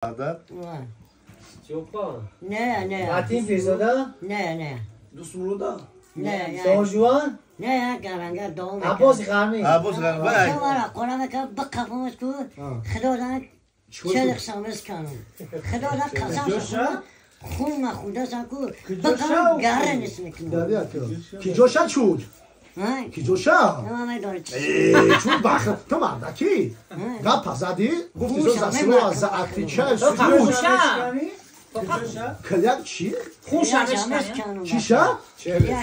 نه Matin Firzada? نه دوست مرودا؟ نه Soğucuan? نه گرنگه دوم Abbas Kharmi? عباس غربای شما قرآن که بقفمت کو خدا دان چلق سامس کنم خدا دان قسم خون ما خونده سکو بقفم گره نیست میکنم کی جوشا چود کی جوشا نه داره چود بخ تو مردکی گپ زدی گفتی زو زسلو از زعتی چه سود کلیک چی؟ چیشا؟ کلیک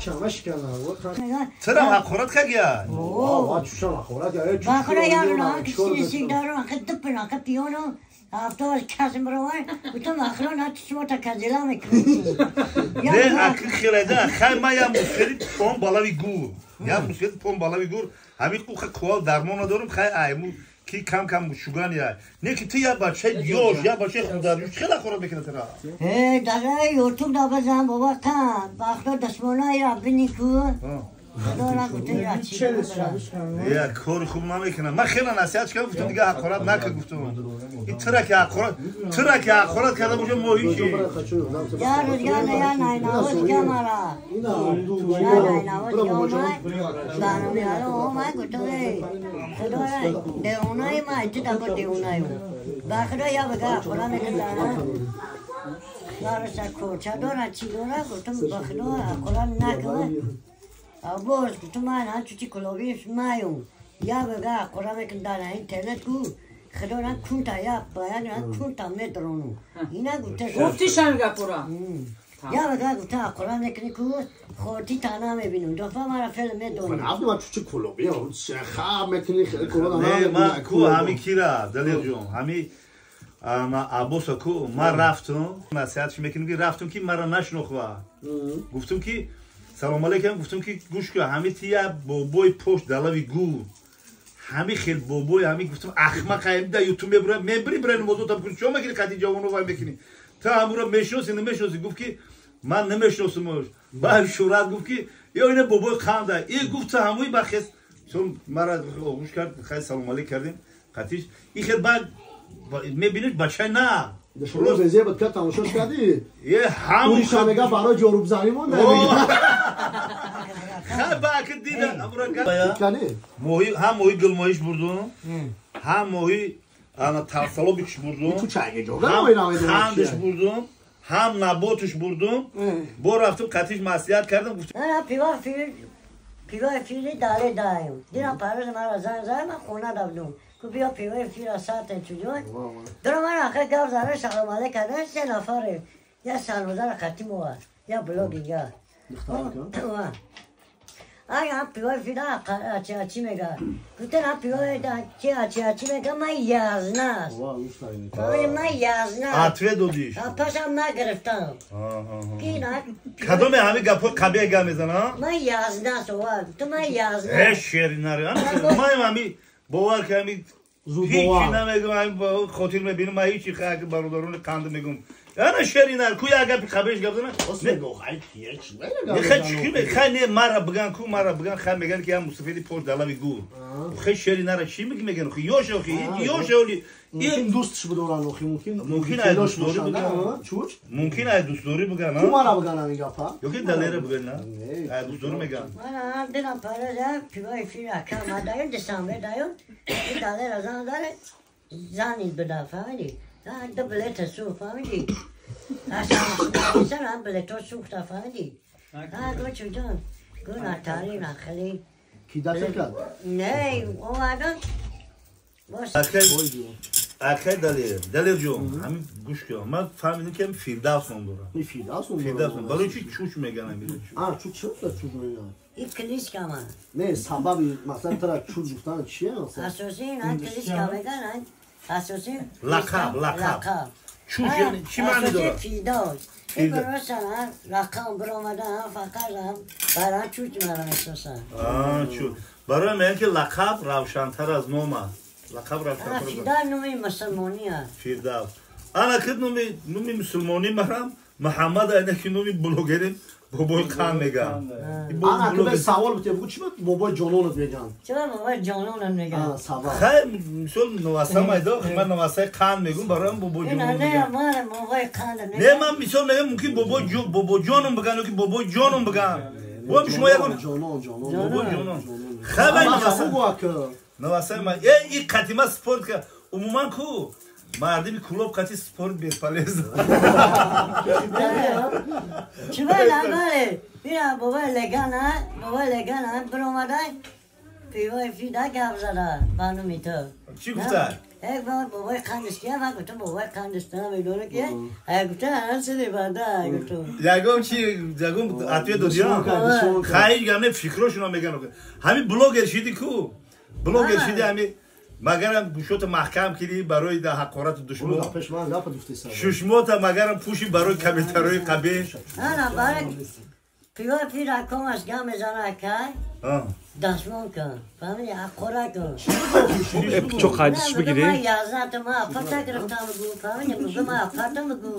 شمش کنم چرا مخورت کگیا؟ آه چوشا مخورت یا باخره یارو کسی سیگارو خد دپنا که پیونو افتاد کسی مروای تو مخره نه چشم تا کجلا میکنی نه اکل خیلی خیلی ما یا مشکلی پون بالاوی گور یا مشکلی پون بالاوی گور همین کوال درمان ندارم خیلی ایمو کی کم شوگان یا نه که تو یا بچه یوش یا بچه خوداروش خیلی خورد میکنه ترا داره یوتیوب دا بزن بابا کن باخره دشمنای را بینی کو دارم گفتم یا چی یا کار خوب نمیکنم من خیلی نصیحت کردم گفتم دیگه حقارت نکن گفتم این ترا که حقارت کرده باشه موهیشی یا روزگار نه ناوز که مرا نه ناوز که اومد بانو میاره اومد گفتم خدا را دیونای ما ایتی دکو دیونای باخره یا بگه حقارت میکنه دارش کوچه داره چی داره گفتم باخره حقارت نکنه باز تو من هم چوچی کلوبیش مایم یا بگه قرآن کندن اینترنت کو خدا نه کونتا یا باید نه کونتا مترونو اینا گفتی شنگه پورا یا بگه گفته قرآن نکنی کو خورتی تانا میبینم دفعه مرا فیلم میدونی من عبد ما چوچی کلوبی هم خیلی میکنی خیلی کلوب نه من کو همی کیرا دلیل جون همی ما عباس کو ما رفتم نصیحتش میکنم که رفتم که مرا نشناخوا گفتم که سلام علیکم گفتم که گوش کن همه تیا بابای پشت دلاوی گو همه خیلی بابای همه گفتم احمق هم در یوتیوب میبری برای موضوع تا بکنی شما میگی قدی جوانو وای میکنی تا همورا میشناسی نمیشناسی گفت که من نمیشناسمش بعد شورت گفت که یا اینه بابای خانده این گفت تا هموی بخیس چون مرا گوش کرد خیلی سلام علیک کردیم قطیش این خیلی بعد میبینید بچه نه شما زیزه بود که تماشاش کردی؟ یه همون اوری شمگه برای جاروب زنی مونده خیلی باید دیدم کنی؟ هم موهی گلمایش بردم هم موهی ترسالابیش بردم تو چنگه جاگه موهی نمیدونم خندش بردم هم نباتش بردم با رفتم قطیش مسیحت کردم نه پیوه فیلی داره دایم دیرم پروز مرا زن من خونه دادم که بیا پیوه فیل ساعت چجور درم من آخر گفت زاره سلام علیک کردن 3 نفره یا سلوزار خطی مواد یا بلوگی یا آیا پیوه فیل چی میگه گفتن پیوه چی میگه من یازنه است من یازنه عطوه دادیش پس هم من گرفتم کدوم همه گپا کبیه گم میزنه من یازنه است تو من یازنه هیچ شیری نره من همی باور که همی هیچی نمیگم همی خاطر میبینم من هیچی خیلی برادرون قند میگم انا شیری نره کوی اگر خبرش گفتن نگو خیلی مرا بگن کو مرا بگن خیلی میگن که هم مستفیدی پشت دلاوی گور خیلی شیری نره چی میگن خیلی یوشولی ممکن دوستش بدونن ممکن ای دوست داری بگن چوچ؟ ممکن ای دوست داری بگن تو مرا بگن همین گفت یا که دلیره بگن نه ای دوست داری میگن من دیدم پاره پیوای فیل اکم دایم دسامبر دایم این دلیر از آن داره زنی بده فهمیدی دو بلیت سوخ فهمیدی اصلا هم بلیت سوخت فهمیدی گو چون گو نتاری نخلی کی دست کرد؟ نه اومدن اخی دلیر جون همین گوش کن من فهمیدم که فیردوس نام داره این فیردوس نام داره برای چی چوش میگن همین چوچ میگن این کلیسکا من نه سببی مثلا ترا چوچ گفتن چیه مثلا اساسی این کلیسکا میگن اساسی لقب چوش یعنی چی معنی داره فیردوس این برای رقم برآمده هم فقط هم برای چوچ مرا اساسا چوچ برای میگن که لقب روشن‌تر از نام است لقب روشن‌تر فیردوس نومی مسلمانی است فیردوس انا که نومی مسلمانی مرام محمد اینه که نومی بلوگریم بابای خان میگم انا که به سوال بوده بگو چی بود بابای جانونت میگن چرا بابا جانون میگن سوال خیلی مثل نواسه مایدا من نواسه خان میگم برایم بابای این جانون نه میگم ما بابای خان نه من مثل نگم ممکن بابا جانم بگن که بابای جانم بگم و شما یکم جانون بابای جانم خیلی نواسه بگو که نواسه ما این قدیما سپورت که عموما کو مردمی کلوب قطعی سپورت بیرپالیز چی باید نگاره بیرم بابای لگانه برامدن پیوای فیده گفت زده بانومی تو چی گفته؟ یک بار بابای خندشتیه و گفتم بابای خندشتیه میدونه که گفته هران سری بنده گفتم یگم چی؟ یگم اتوی دودیان خیلی گمنه فکرشون میگن همین بلوگر شدی کو بلوگر شدی همین مگرم گوشوت محکم کردی برای ده حقارت دشمن ششموت مگرم پوشی برای کمیترهای قبیل نه برای پیوای فیده کمش گم میزنه که دستمون کن فهمیدی حقارت کن çok kardeş بگیری من یازده تا ما افتا گرفتم بگو فهمیدی بگو ما افتا بگو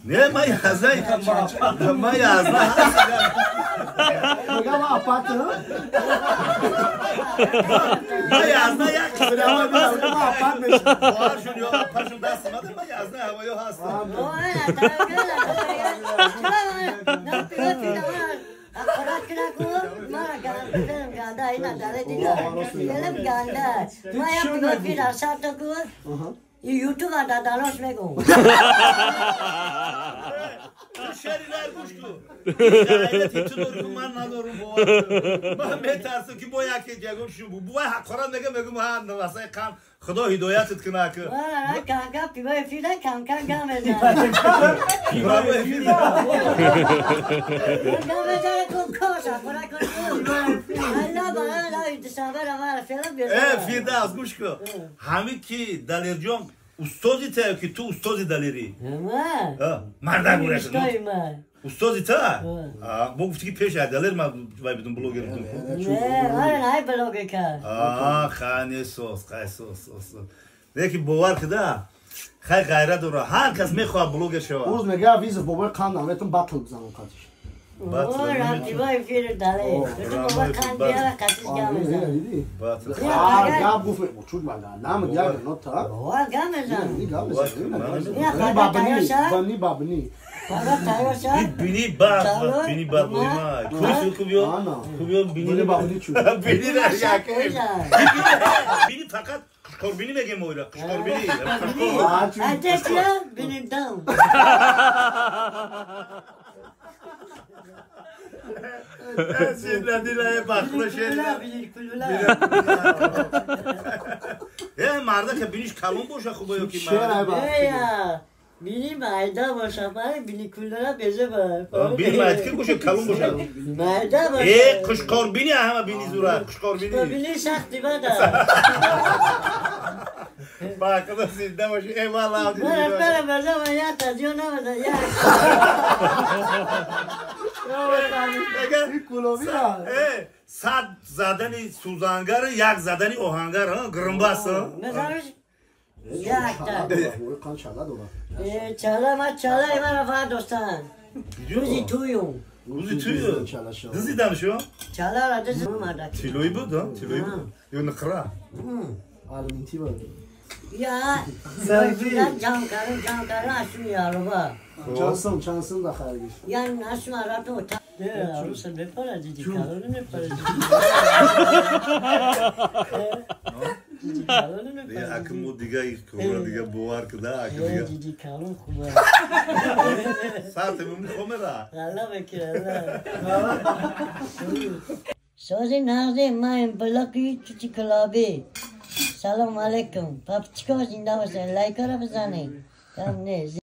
نه من یازده من یازده بگم آپارت من یازده یک بگم آپارت میشه بارشون یا پاشون دست مده من یازده هوایی هستم نه پیوای فیده حقارت کنه کو مرا گنده اینا داره دیگه گلم گنده ما یا پیوای فیده ساعت کو یوتیوب ها دانش میگم شری نر گوش کن شایدتی تو رو من ندارم من میترسم که با یکی جگم شو بو حقارت میگم ها نواسه کام خدا هدایتت کنه که نه کانکا پیوای فیده کانکا گم بزن برای فیلم گم بزن کن کوشا پرا کن الله بالا انتصابر ما فیلم بیاد فیده از گوش کن همین که دلیر جان استادی تا که تو استادی دلیری مردم گوش کن استادی تا با گفتی که پیش دلیر ما وای بدون بلوگر بدون نه نه بلوگر کرد خانه سوس نه که باور کده خیلی غیرت داره هر کس میخواد بلوگر شود روز میگه ویز بابای خان نمیتون باتل بزنم قدش رفتی بای فیر داره تو بابا خان بیاره قصیش گم بزن گم گفت چود من نام گم نه تا بابا گم بزن بنی بابنی بابا تایوشا بینی باد بویما خوبیو بینی بابنی چود بینی نشاکه بینی فقط قربینی میگم اویرا قربینی اتشیا بینی دام Şimdi ne bakla şeyler. Marda ki biniş kalın boşa kuba yok ki marda. Ya bini mayda boşa bari bini kullara beze var. Bini mayda ki boşa kalın boşa. Mayda boşa. Kuşkor bini ama bini zura kuşkor bini. Bini şaktı bana. Bak da sizde boşa eyvallah. Bana bana ya tacıyor ne var ya. Sad zadani suzangar, yak zadani ohangar, gırımbası. Mesela yakta. kan çala dola. Çala imara fa dostan. Ruzi tuyum. Ruzi tuyu. Dizi danışıyor. Çala radı zımada. Tiloyu bu da, tiloyu bu. Yo nakra. Alminti var. Ya, sen cam karın aşın ya roba. Çansın da xayır. Yani nasıl aradı o ta. Rusa ne para dedi kalonu ne para dedi. Ya akım o digay kura diga boğar kıda akım diga. Dedi kalon kuba. Saate mi komera. Allah bekir Allah. Sözü nazı mayın balaki çuçi kalabi. Salam aleyküm. Papçıko zinda olsun. Like ara bızane. Tamam ne?